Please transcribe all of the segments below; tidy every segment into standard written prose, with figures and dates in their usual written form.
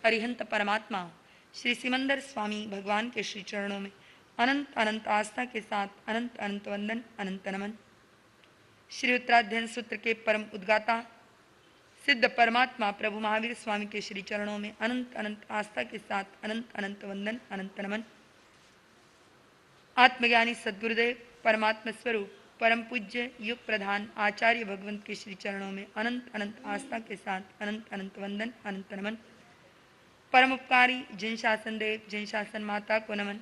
अरिहंत परमात्मा श्री सिमंदर स्वामी भगवान के श्री चरणों में अनंत अनंत आस्था के साथ अनंत अनंत वंदन, अनंत नमन। श्री उत्तराध्ययन सूत्र के परम उद्गाता सिद्ध परमात्मा प्रभु महावीर स्वामी के श्री चरणों में अनंत अनंत आस्था के साथ अनंत अनंत वंदन, अनंत नमन। आत्मज्ञानी सद्गुरुदेव परमात्मा स्वरूप परम पूज्य युग प्रधान आचार्य भगवंत के श्री चरणों में अनंत अनंत आस्था के साथ अनंत अनंत वंदन, अनंत नमन। परम उपकारी जिन शासन देव, जिन शासन माता को नमन।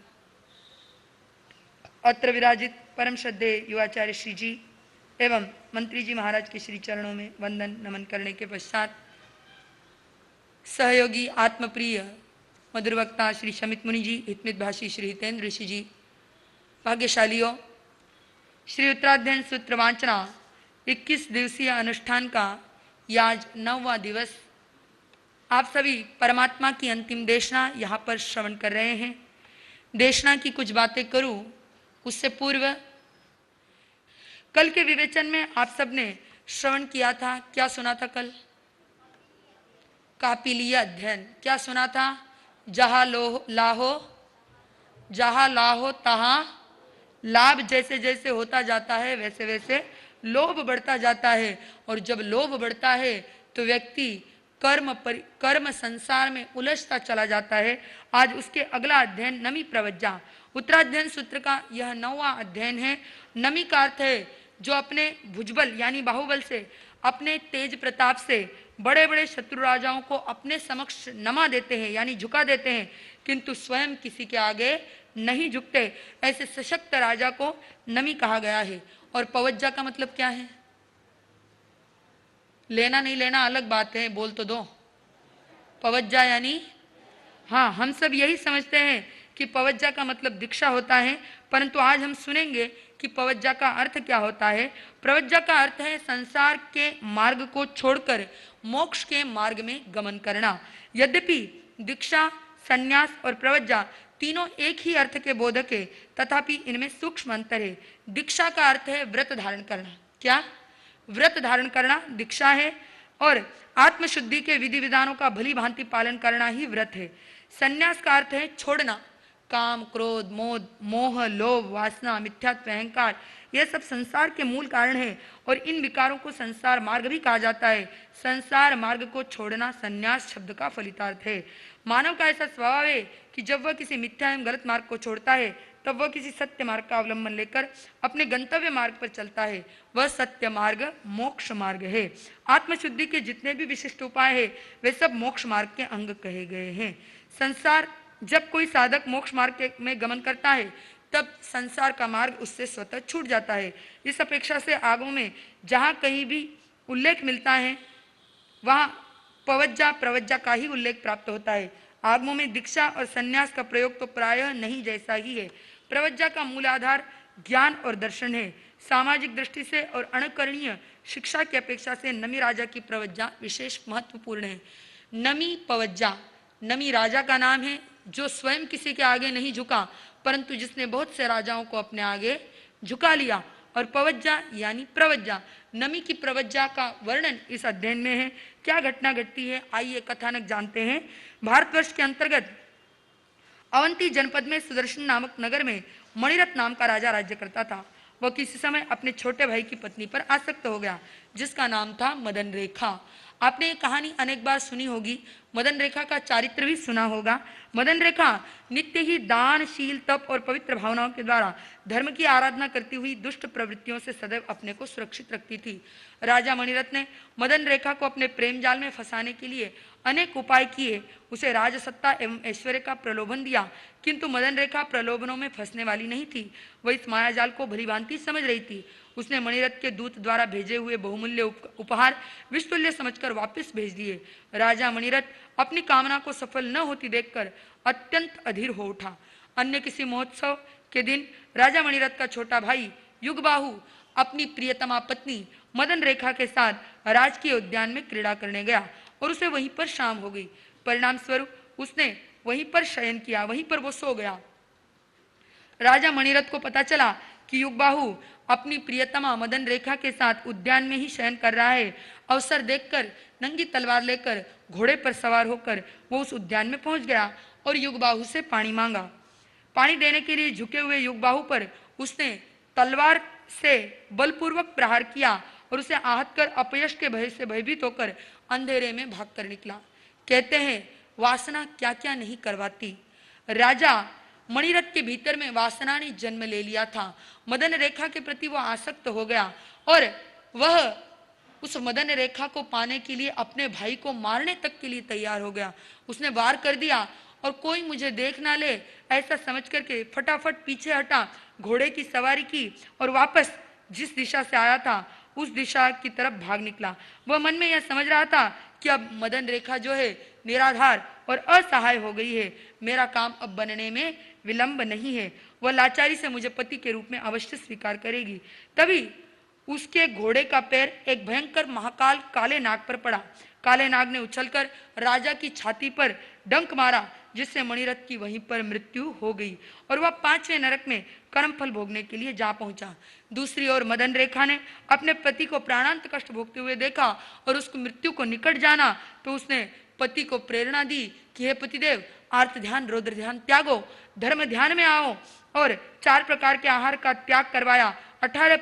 अत्र विराजित परम श्रद्धेय युवाचार्य श्री जी एवं मंत्री जी महाराज के श्री चरणों में वंदन नमन करने के पश्चात सहयोगी आत्मप्रिय मधुर वक्ता श्री शमित मुनि जी, हितमित भाषी श्री हितेंद्र ऋषि जी, भाग्यशालियों, श्री उत्तराध्ययन सूत्र वांचना 21 दिवसीय अनुष्ठान का यह आज 9वां दिवस। आप सभी परमात्मा की अंतिम देशना यहाँ पर श्रवण कर रहे हैं। देशना की कुछ बातें करूं उससे पूर्व कल के विवेचन में आप सबने श्रवण किया था, क्या सुना था कल? कापिलीय अध्ययन। क्या सुना था? जहाँ लाहो तहाँ लाभ जैसे जैसे होता जाता है वैसे वैसे लोभ बढ़ता जाता है, और जब लोभ बढ़ता है तो व्यक्ति कर्म संसार में उलझता चला जाता है। आज उसके अगला अध्ययन नमी प्रवज्जा, उत्तराध्ययन सूत्र का यह 9वां अध्ययन है। नमी का अर्थ है जो अपने भुजबल यानी बाहुबल से, अपने तेज प्रताप से बड़े बड़े शत्रु राजाओं को अपने समक्ष नमा देते हैं यानी झुका देते हैं, किंतु स्वयं किसी के आगे नहीं झुकते। ऐसे सशक्त राजा को नमी कहा गया है। और पवज्जा का मतलब क्या है? लेना नहीं लेना अलग बात है, बोल तो दो। पवज्जा यानी, हाँ, हम सब यही समझते हैं कि पवज्जा का मतलब दीक्षा होता है, परंतु आज हम सुनेंगे कि पवज्जा का अर्थ क्या होता है। प्रवज्जा का अर्थ है संसार के मार्ग को छोड़कर मोक्ष के मार्ग में गमन करना। यद्यपि दीक्षा, संन्यास और प्रवज्जा तीनों एक ही अर्थ के बोधक है, तथापि इनमें सूक्ष्म अंतर है। दीक्षा का अर्थ है व्रत धारण करना। क्या? व्रत धारण करना दीक्षा है, और आत्मशुद्धि के विधि विधानों का भली भांति पालन करना ही व्रत है। संन्यास का अर्थ है छोड़ना। काम, क्रोध, मोह, लोभ, वासना, मिथ्यात्व, अहंकार, यह सब संसार के मूल कारण है, और इन विकारों को संसार मार्ग भी कहा जाता है। संसार मार्ग को छोड़ना संन्यास शब्द का फलितार्थ है। मानव का ऐसा स्वभाव है कि जब वह किसी मिथ्या एवं गलत मार्ग को छोड़ता है तब वह किसी सत्य मार्ग का अवलंबन लेकर अपने गंतव्य मार्ग पर चलता है। वह सत्य मार्ग मोक्ष मार्ग है। आत्मशुद्धि के जितने भी विशिष्ट उपाय है वे सब मोक्ष मार्ग के अंग कहे गए हैं। संसार, जब कोई साधक मोक्ष मार्ग में गमन करता है तब संसार का मार्ग उससे स्वतः छूट जाता है। इस अपेक्षा से आगमों में जहाँ कहीं भी उल्लेख मिलता है वहाँ पवज्जा प्रवज्जा का ही उल्लेख प्राप्त होता है। आगमों में दीक्षा और संन्यास का प्रयोग तो प्रायः नहीं जैसा ही है। प्रवज्जा का मूल आधार ज्ञान और दर्शन है। सामाजिक दृष्टि से और अणकरणीय शिक्षा की अपेक्षा से नमी राजा की प्रवज्जा विशेष महत्वपूर्ण है। नमी पवज्जा, नमी राजा का नाम है जो स्वयं किसी के आगे नहीं झुका, परंतु जिसने बहुत से राजाओं को अपने आगे झुका लिया। और पवज्जा यानी प्रवज्जा, नमी की प्रवज्जा का वर्णन इस अध्ययन में है। क्या घटना घटती है, आइए कथानक जानते हैं। भारतवर्ष के अंतर्गत अवंती जनपद में सुदर्शन नामक नगर में मणिरथ नाम का राजा राज्य करता था। वह किसी समय अपने छोटे भाई की पत्नी पर आसक्त हो गया जिसका नाम था मदन रेखा। आपने ये कहानी अनेक बार सुनी होगी। मदन रेखा का चारित्र भी सुना होगा। मदन रेखा नित्य ही दानशील, तप और पवित्र भावनाओं के द्वारा धर्म की आराधना करती हुई दुष्ट प्रवृत्तियों से सदैव अपने को सुरक्षित रखती थी। राजा मणिरथ ने मदन रेखा को अपने प्रेम जाल में फंसाने के लिए अनेक उपाय किए। उसे राजसत्ता एवं ऐश्वर्य का प्रलोभन दिया, किंतु मदन रेखा प्रलोभनों में फंसने वाली नहीं थी। वह इस मायाजाल को भलीभांति समझ रही थी। उसने मणिरथ के दूत द्वारा भेजे हुए बहुमूल्य उपहार विषतुल्य समझकर वापस भेज दिए। राजा मणिरथ अपनी कामना को सफल न होती देखकर अत्यंत अधीर हो उठा। अन्य किसी महोत्सव के दिन राजा मणिरथ का छोटा भाई युगबाहु अपनी प्रियतमा पत्नी मदन रेखा के साथ राजकीय उद्यान में क्रीड़ा करने गया और उसे वहीं पर शाम हो गई। परिणाम स्वरूप उसने वहीं पर शयन किया, वहीं पर वो सो गया। राजा मणिरथ को पता चला कि युगबाहु अपनी प्रियतमा मदन रेखा के साथ उद्यान में ही शयन कर रहा है। अवसर देखकर नंगी तलवार लेकर घोड़े पर सवार होकर वो उस उद्यान में पहुंच गया और युगबाहु से पानी मांगा। पानी देने के लिए झुके हुए युगबाहु पर उसने तलवार से बलपूर्वक प्रहार किया और उसे आहत कर अपयश के भय से भयभीत होकर अंधेरे में भागकर निकला। कहते हैं वासना क्या क्या नहीं करवाती। राजा मणिरथ के भीतर में वासना ने जन्म ले लिया था। मदन रेखा के प्रति वो आसक्त हो गया और वह उस मदन रेखा को पाने के लिए अपने भाई को मारने तक के लिए तैयार हो गया। उसने वार कर दिया और कोई मुझे देख ना ले ऐसा समझ करके फटाफट पीछे हटा, घोड़े की सवारी की और वापस जिस दिशा से आया था उस दिशा की तरफ भाग निकला। वह मन में यह समझ रहा था कि अब मदन रेखा जो है निराधार और असहाय हो गई है, मेरा काम अब बनने में विलंब नहीं है, वह लाचारी से मुझे पति के रूप में अवश्य स्वीकार करेगी। तभी उसके घोड़े का पैर एक भयंकर महाकाल काले नाग पर पड़ा। काले नाग ने उछलकर राजा की छाती पर डंक मारा जिससे मणिरथ की वहीं पर मृत्यु हो गई और वह 5वें नरक में कर्मफल भोगने के लिए जा पहुंचा। दूसरी ओर मदन रेखा ने अपने पति को प्राणांत कष्ट भोगते हुए देखा और उसकी मृत्यु को निकट जाना तो उसने पति को प्रेरणा दी कि हे पतिदेव, आर्त ध्यान रौद्र ध्यान त्यागो, धर्म ध्यान में आओ और 4 प्रकार के आहार का त्याग करवाया, 18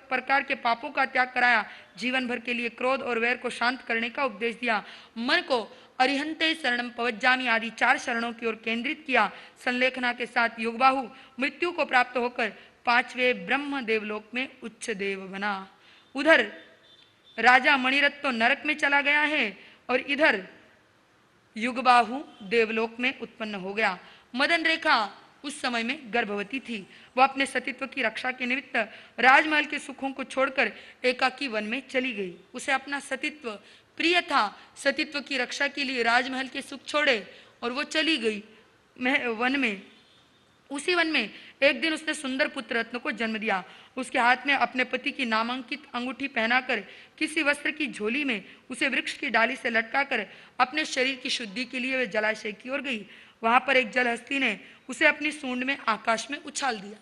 प्रकार के पापों का त्याग कराया, जीवन भर के लिए क्रोध और वैर को शांत करने का उपदेश दिया, मन को अरिहंते शरणम पवज्जामि आदि 4 शरणों की ओर केंद्रित किया। संलेखना के साथ युगबाहु मृत्यु को प्राप्त होकर 5वें ब्रह्म देवलोक में उच्च देव बना। उधर राजा मणिरथ तो नरक में चला गया है और इधर युगबाहु देवलोक में उत्पन्न हो गया। मदन रेखा उस समय में गर्भवती थी। वह अपने सतीत्व की रक्षा के निमित्त राजमहल के सुखों को छोड़कर एकाकी वन में चली गई। उसे अपना सतीत्व प्रिय था। सतीत्व की रक्षा के लिए राजमहल के सुख छोड़े और वो चली गई वन में। उसी वन में एक दिन उसने सुंदर पुत्र रत्न को जन्म दिया। उसके हाथ में अपने पति की नामांकित अंगूठी पहनाकर किसी वस्त्र की झोली में उसे वृक्ष की डाली से लटकाकर अपने शरीर की शुद्धि के लिए वे जलाशय की ओर गई। वहां पर एक जलहस्ती ने उसे अपनी सूंड में आकाश में उछाल दिया।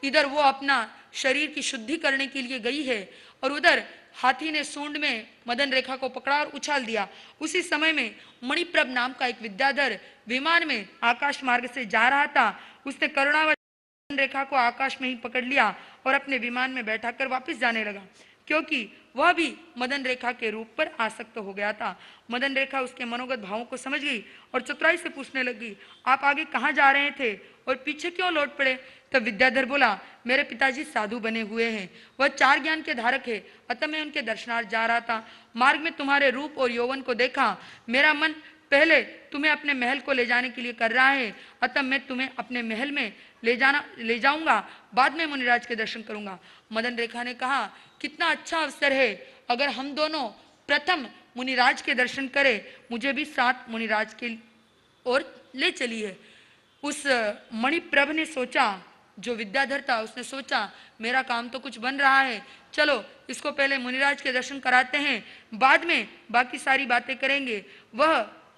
इधर वो अपना शरीर की शुद्धि करने के लिए गई है और उधर हाथी ने सूंड में मदन रेखा को पकड़ा और उछाल दिया। उसी समय में मणिप्रभ नाम का एक विद्याधर विमान में आकाश मार्ग से जा रहा था। उसने करुणावश मदन रेखा को आकाश में ही पकड़ लिया और अपने विमान में बैठाकर वापस जाने लगा, क्योंकि वह भी मदन रेखा के रूप पर आसक्त हो गया था। मदन रेखा उसके मनोगत भावों को समझ गई और चतुराई से पूछने लगी, आप आगे कहाँ जा रहे थे और पीछे क्यों लौट पड़े? तब विद्याधर बोला, मेरे पिताजी साधु बने हुए हैं, वह 4 ज्ञान के धारक है, अतः मैं उनके दर्शनार्थ जा रहा था। मार्ग में तुम्हारे रूप और यौवन को देखा, मेरा मन पहले तुम्हें अपने महल को ले जाने के लिए कर रहा है, अतः मैं तुम्हें अपने महल में ले जाऊंगा, बाद में मुनिराज के दर्शन करूंगा। मदन रेखा ने कहा, कितना अच्छा अवसर है, अगर हम दोनों प्रथम मुनिराज के दर्शन करें, मुझे भी साथ मुनिराज के ओर ले चलिए। उस मणिप्रभ ने सोचा, जो विद्याधर था उसने सोचा, मेरा काम तो कुछ बन रहा है, चलो इसको पहले मुनिराज के दर्शन कराते हैं, बाद में बाकी सारी बातें करेंगे।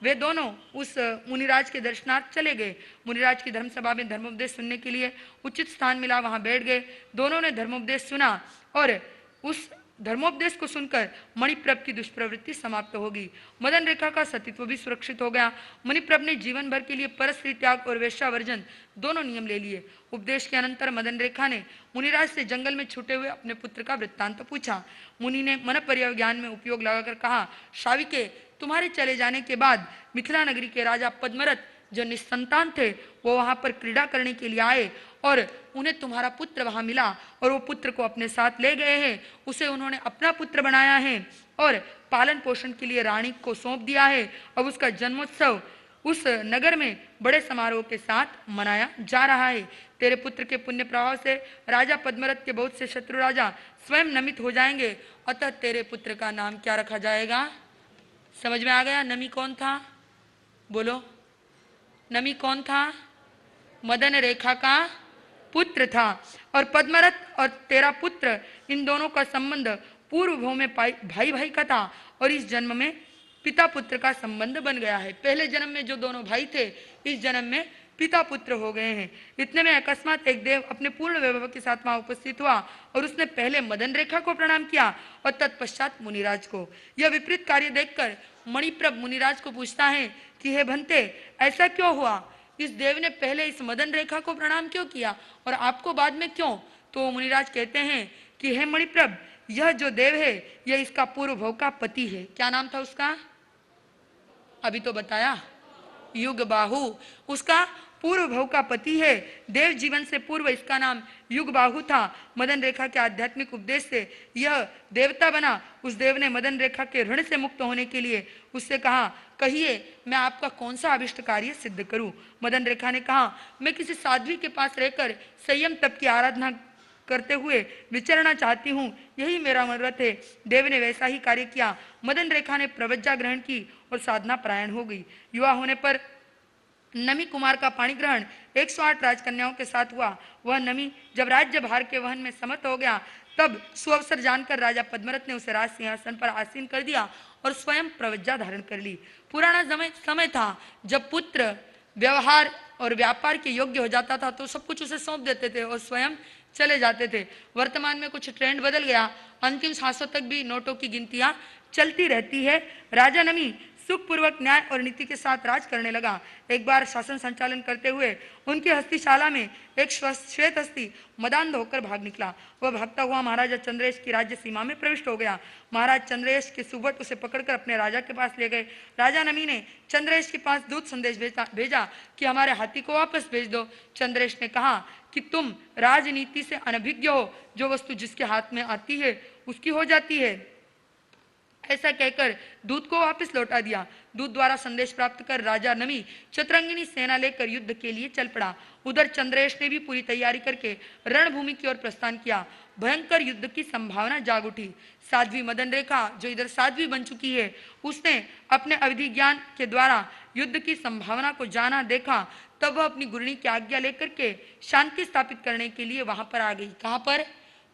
वे दोनों उस मुनिराज के दर्शनार्थ चले गए। मुनिराज की धर्मसभा में धर्मोपदेश सुनने के लिए उचित स्थान मिला, वहां बैठ गए। दोनों ने धर्मोपदेश सुना और उस धर्मोपदेश को सुनकर मणिप्रभ की दुष्प्रवृत्ति समाप्त होगी। मदन रेखा का सतीत्व भी सुरक्षित हो गया। मणिप्रभ ने जीवन भर के लिए परस्त्री त्याग और वेश्यावर्जन दोनों नियम ले लिए। उपदेश के अनंतर मदन रेखा ने मुनिराज से जंगल में छूटे हुए अपने पुत्र का वृत्तांत पूछा। मुनि ने मन पर्याज्ञान में उपयोग लगाकर कहा, शाविके, तुम्हारे चले जाने के बाद मिथिला नगरी के राजा पद्मरथ जो निस्संतान थे, वो वहां पर क्रीड़ा करने के लिए आए और उन्हें तुम्हारा पुत्र वहां मिला और वो पुत्र को अपने साथ ले गए हैं। उसे उन्होंने अपना पुत्र बनाया है और पालन पोषण के लिए रानी को सौंप दिया है। अब उसका जन्मोत्सव उस नगर में बड़े समारोह के साथ मनाया जा रहा है। तेरे पुत्र के पुण्य प्रभाव से राजा पद्मरथ के बहुत से शत्रु राजा स्वयं नमित हो जाएंगे, अतः तेरे पुत्र का नाम क्या रखा जाएगा? समझ में आ गया? नमी कौन था? बोलो, नमी कौन था? मदन रेखा का पुत्र था। और पद्मरथ और तेरा पुत्र, इन दोनों का संबंध पूर्व भव में भाई भाई का था और इस जन्म में पिता पुत्र का संबंध बन गया है। पहले जन्म में जो दोनों भाई थे, इस जन्म में पिता पुत्र हो गए हैं। इतने में अकस्मात एक देव अपने पूर्ण वैभव के साथ वहां उपस्थित हुआ और उसने पहले मदन रेखा को प्रणाम किया और तत्पश्चात मुनिराज को। यह विपरीत कार्य देखकर मणिप्रभ मुनिराज को पूछता है कि हे भंते, ऐसा क्यों हुआ? इस देव ने पहले इस मदन रेखा को प्रणाम क्यों किया और आपको बाद में क्यों? तो मुनिराज कहते हैं कि हे मणिप्रभ, यह जो देव है यह इसका पूर्व भव का पति है। क्या नाम था उसका? अभी तो बताया, युग बाहु। उसका पूर्व भव का पति है। देव जीवन से पूर्व इसका नाम युग बाहु था। मदन रेखा के आध्यात्मिक उपदेश से यह देवता बना। उस देव ने मदन रेखा के ऋण से मुक्त होने के लिए उससे कहा, कहिए मैं आपका कौन सा अभिष्ट कार्य सिद्ध करूं? मदन रेखा ने कहा, मैं किसी साध्वी के पास रहकर संयम तप की आराधना करते हुए विचरना चाहती हूँ, यही मेरा मनोरथ है। देव ने वैसा ही कार्य किया। मदन रेखा ने प्रवज्जा ग्रहण की और साधना परायण हो गई। युवा होने पर नमी कुमार का पाणी ग्रहण 108 राजकन्याओं के साथ हुआ। वह नमी जब राज्य भार के वहन में समर्थ हो गया तब सुअवसर जानकर राजा पद्मरथ ने उसे राज सिंहासन पर आसीन कर दिया और स्वयं प्रवज्जा धारण कर ली। पुराना समय था जब पुत्र व्यवहार और व्यापार के योग्य हो जाता था तो सब कुछ उसे सौंप देते थे और स्वयं चले जाते थे। वर्तमान में कुछ ट्रेंड बदल गया। अंतिम सांसों तक भी नोटों की गिनतियां चलती रहती है। राजा नमी सुखपूर्वक न्याय और नीति के साथ राज करने लगा। एक बार शासन संचालन करते हुए उनकी हस्तिशाला में एक श्वेत हस्ती मदान्ध होकर भाग निकला। वह भागता हुआ महाराजा चंद्रेश की राज्य सीमा में प्रविष्ट हो गया। महाराज चंद्रेश के सुबट उसे पकड़कर अपने राजा के पास ले गए। राजा नमी ने चंद्रेश के पास दूत संदेश भेजा कि हमारे हाथी को वापस भेज दो। चंद्रेश ने कहा कि तुम राजनीति से अनभिज्ञ हो, जो वस्तु जिसके हाथ में आती है उसकी हो जाती है। ऐसा कहकर दूत को वापस लौटा दिया। दूत द्वारा संदेश प्राप्त कर राजा नमी चतुरंगिनी सेना लेकर युद्ध के लिए चल पड़ा। उधर चंद्रेश ने भी पूरी तैयारी करके रणभूमि की ओर प्रस्थान किया। भयंकर युद्ध की संभावना जाग उठी। साध्वी मदन रेखा, जो इधर साध्वी बन चुकी है, उसने अपने अवधि ज्ञान के द्वारा युद्ध की संभावना को जाना देखा। तब वह अपनी गुरुनी की आज्ञा लेकर के शांति स्थापित करने के लिए वहां पर आ गई। कहां पर?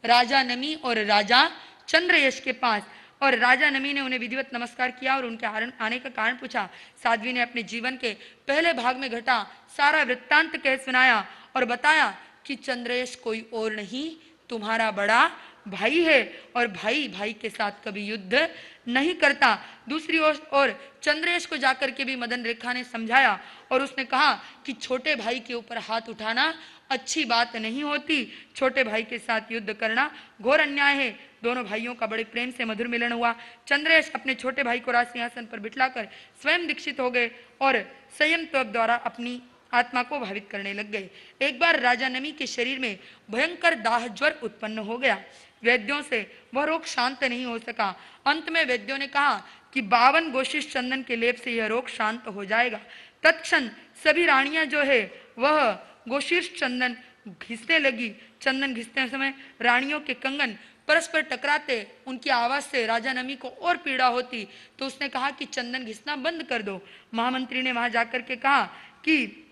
राजा नमी और राजा चंद्रयश के पास। और राजा नमी ने उन्हें विधिवत नमस्कार किया और उनके आने का कारण पूछा। साध्वी ने अपने जीवन के पहले भाग में घटा सारा वृत्तांत कह सुनाया और बताया कि चंद्रयश कोई और नहीं, तुम्हारा बड़ा भाई है और भाई भाई के साथ कभी युद्ध नहीं करता। दूसरी ओर चंद्रयश को जाकर के भी मदन रेखा ने समझाया और उसने कहा कि छोटे भाई के ऊपर हाथ उठाना अच्छी बात नहीं होती। छोटे भाई के साथ युद्ध करना घोर अन्याय है। दोनों भाइयों का बड़े प्रेम से मधुर मिलन हुआ। चंद्रयश अपने छोटे भाई को राज सिंहासन पर बिठलाकर स्वयं दीक्षित हो गए और संयम तप द्वारा अपनी आत्मा को भावित करने लग गए। एक बार राजा नमी के शरीर में भयंकर दाह ज्वर उत्पन्न हो गया। वैद्यों से वह रोग शांत नहीं हो सका। अंत में वैद्यों ने कहा कि 52 गोशिष्ठ चंदन के लेप से यह रोग शांत हो जाएगा। तत्क्षण सभी रानियां जो है वह गोशीर्ष चंदन घिसने लगी। चंदन घिसते समय रानियों के कंगन परस्पर टकराते उनकी आवाज से राजा नमी को और पीड़ा होती। तो उसने कहा कि चंदन घिसना बंद कर दो। महामंत्री ने वहां जाकर के कहा कि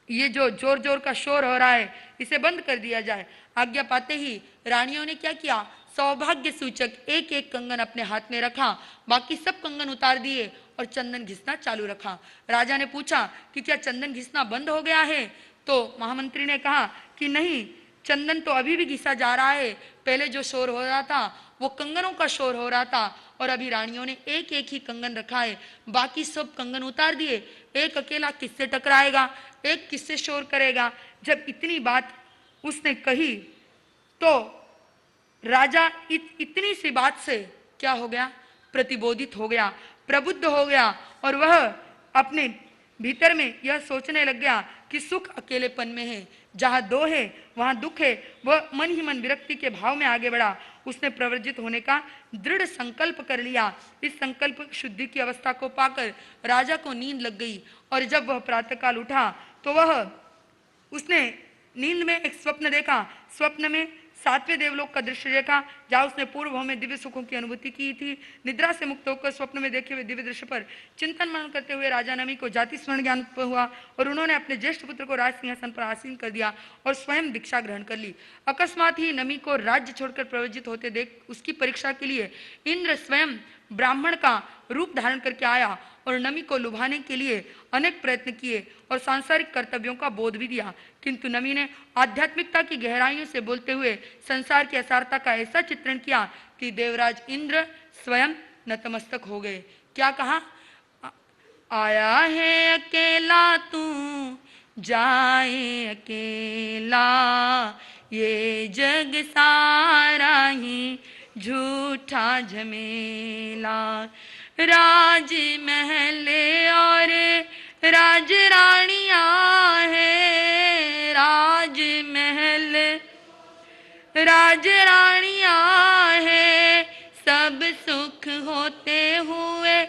ये जो जोर जोर का शोर हो रहा है इसे बंद कर दिया जाए। आज्ञा पाते ही रानियों ने क्या किया, सौभाग्य सूचक एक एक कंगन अपने हाथ में रखा, बाकी सब कंगन उतार दिए और चंदन घिसना चालू रखा। राजा ने पूछा कि क्या चंदन घिसना बंद हो गया है? तो महामंत्री ने कहा कि नहीं, चंदन तो अभी भी घिसा जा रहा है। पहले जो शोर हो रहा था वो कंगनों का शोर हो रहा था और अभी रानियों ने एक एक ही कंगन रखा है, बाकी सब कंगन उतार दिए। एक अकेला किससे टकराएगा, एक किससे शोर करेगा? जब इतनी बात उसने कही तो राजा इतनी सी बात से क्या हो गया, प्रतिबोधित हो गया, प्रबुद्ध हो गया और वह अपने भीतर में यह सोचने लग गया कि सुख अकेलेपन में है, जहां दो है वहां दुख है। वह मन ही मन विरक्ति के भाव में आगे बढ़ा। उसने प्रवर्जित होने का दृढ़ संकल्प कर लिया। इस संकल्प शुद्धि की अवस्था को पाकर राजा को नींद लग गई और जब वह प्रातःकाल उठा तो उसने नींद में एक स्वप्न देखा। स्वप्न में 7वें देवलोक का दृश्य देखा, जहाँ उसने पूर्व भाव में दिव्य सुखों की अनुभूति की थी। निद्रा से मुक्त होकर स्वप्न में देखे हुए दिव्य दृश्य पर चिंतन मनन करते हुए राजा नमी को जाति स्मरण ज्ञान हुआ और उन्होंने अपने ज्येष्ठ पुत्र को राज सिंहासन पर आसीन कर दिया और स्वयं दीक्षा ग्रहण कर ली। अकस्मात ही नमी को राज्य छोड़कर प्रवजित होते देख उसकी परीक्षा के लिए इंद्र स्वयं ब्राह्मण का रूप धारण करके आया और नमी को लुभाने के लिए अनेक प्रयत्न किए और सांसारिक कर्तव्यों का बोध भी दिया, किंतु नमी ने आध्यात्मिकता की गहराइयों से बोलते हुए संसार की असारता का ऐसा चित्रण किया कि देवराज इंद्र स्वयं नतमस्तक हो गए। क्या कहा? आया है अकेला तू जाए अकेला, ये जग सारा ही झूठा झमेला। राज महल और राज रानियां है, राज महल राज रानियां है, सब सुख होते हुए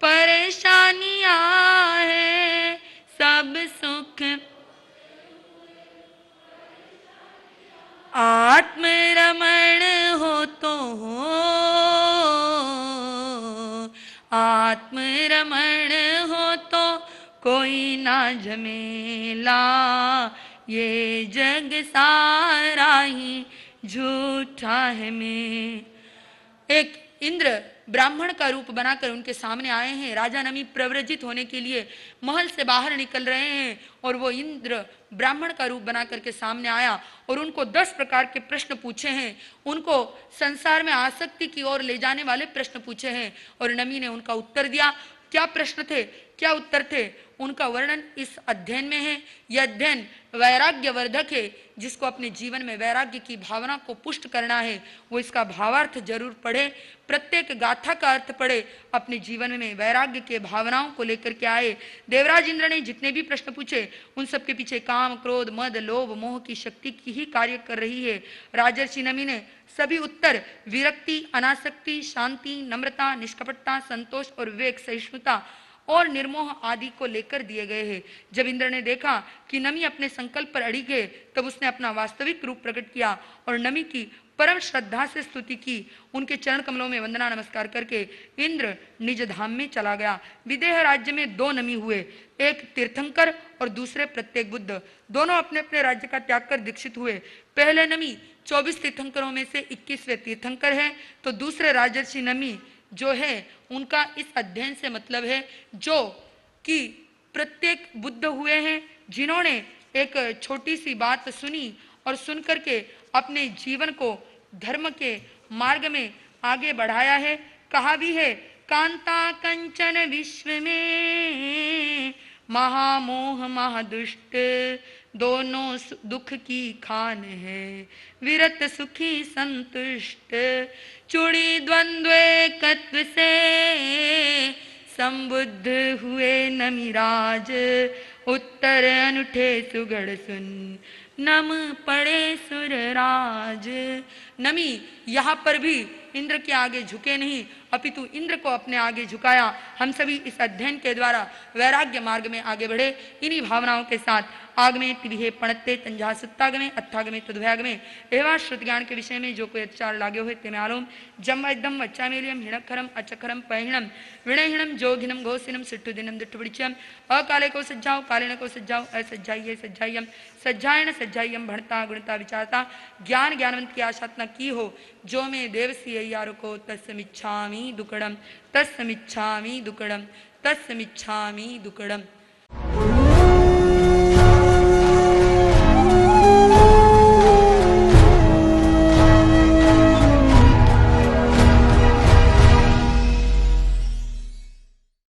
परेशानियां है, सब सुख आत्मरमण हो तो हो, आत्मरमण हो तो कोई ना झमेला, ये जग सारा ही झूठा है में। एक इंद्र ब्राह्मण का रूप बनाकर उनके सामने आए हैं। राजा नमी प्रव्रजित होने के लिए महल से बाहर निकल रहे हैं और वो इंद्र ब्राह्मण का रूप बना करके सामने आया और उनको 10 प्रकार के प्रश्न पूछे हैं, उनको संसार में आसक्ति की ओर ले जाने वाले प्रश्न पूछे हैं और नमी ने उनका उत्तर दिया। क्या प्रश्न थे, क्या उत्तर थे, उनका वर्णन इस अध्ययन में है। यह अध्ययन वैराग्य वर्धक है। जिसको अपने जीवन में वैराग्य की भावना को पुष्ट करना है वो इसका भावार्थ जरूर पढ़े, प्रत्येक गाथा का अर्थ पढ़े, अपने जीवन में वैराग्य के भावनाओं को लेकर के आए। देवराज इंद्र ने जितने भी प्रश्न पूछे उन सबके पीछे काम, क्रोध, मद, लोभ, मोह की शक्ति की ही कार्य कर रही है। राजर्षि नमी ने सभी उत्तर विरक्ति, अनासक्ति, शांति, नम्रता, निष्कपटता, संतोष और विवेक, सहिष्णुता और निर्मोह आदि को लेकर दिए गए हैं। जब इंद्र ने देखा कि नमी अपने संकल्प पर अड़ी है तब उसने अपना वास्तविक रूप प्रकट किया और नमी की परम श्रद्धा से स्तुति की। उनके चरण कमलों में वंदना नमस्कार करके इंद्र निज धाम में चला गया। विदेह राज्य में 2 नमी हुए, एक तीर्थंकर और दूसरे प्रत्येक बुद्ध। दोनों अपने अपने राज्य का त्याग कर दीक्षित हुए। पहले नमी 24 तीर्थंकरों में से 21वें तीर्थंकर है, तो दूसरे राजर्षि नमी जो है उनका इस अध्ययन से मतलब है जो कि प्रत्येक बुद्ध हुए हैं, जिन्होंने एक छोटी सी बात सुनी और सुन करके अपने जीवन को धर्म के मार्ग में आगे बढ़ाया है। कहा भी है, कांता कंचन विश्व में महामोह महादुष्ट, दोनों दुख की खान है विरत सुखी संतुष्ट। चूड़ी द्वंद्व एकत्व से संबुद्ध हुए नमिराज, उत्तर अनुठे सुगढ़ सुन नम पड़े सुरराज। नमी यहाँ पर भी इंद्र के आगे झुके नहीं अपितु इंद्र को अपने आगे झुकाया। हम सभी इस अध्ययन के द्वारा वैराग्य मार्ग में आगे बढ़े। इन्हीं भावनाओं के साथ आगमे तिविहे पणत्ते तंजा सुत्तागमे अत्थागमे तद्भयागमे एवं श्रुत ज्ञान के विषय में जो कोई अचार लागे हुए ते आलोम जम एकदम वच्चामेलियम हिणखरम अचखरम पैहिणम विणहीणम जोगिनम घोषिनम सिट्टुदिनम दिट्टुबिच्यम अकाले को सज्जाओ कालेन को सज्जाओ असज्जाइये सज्जाइयम सज्जायन सज्जाइयम भणता गुणता विचारता ज्ञान ज्ञानवंत की आशातना की हो जो मैं देवसी अय्यार को तस्मिच्छामि दुकड़म तस्मिच्छामि दुकड़म तस्मिच्छामि दुकड़म।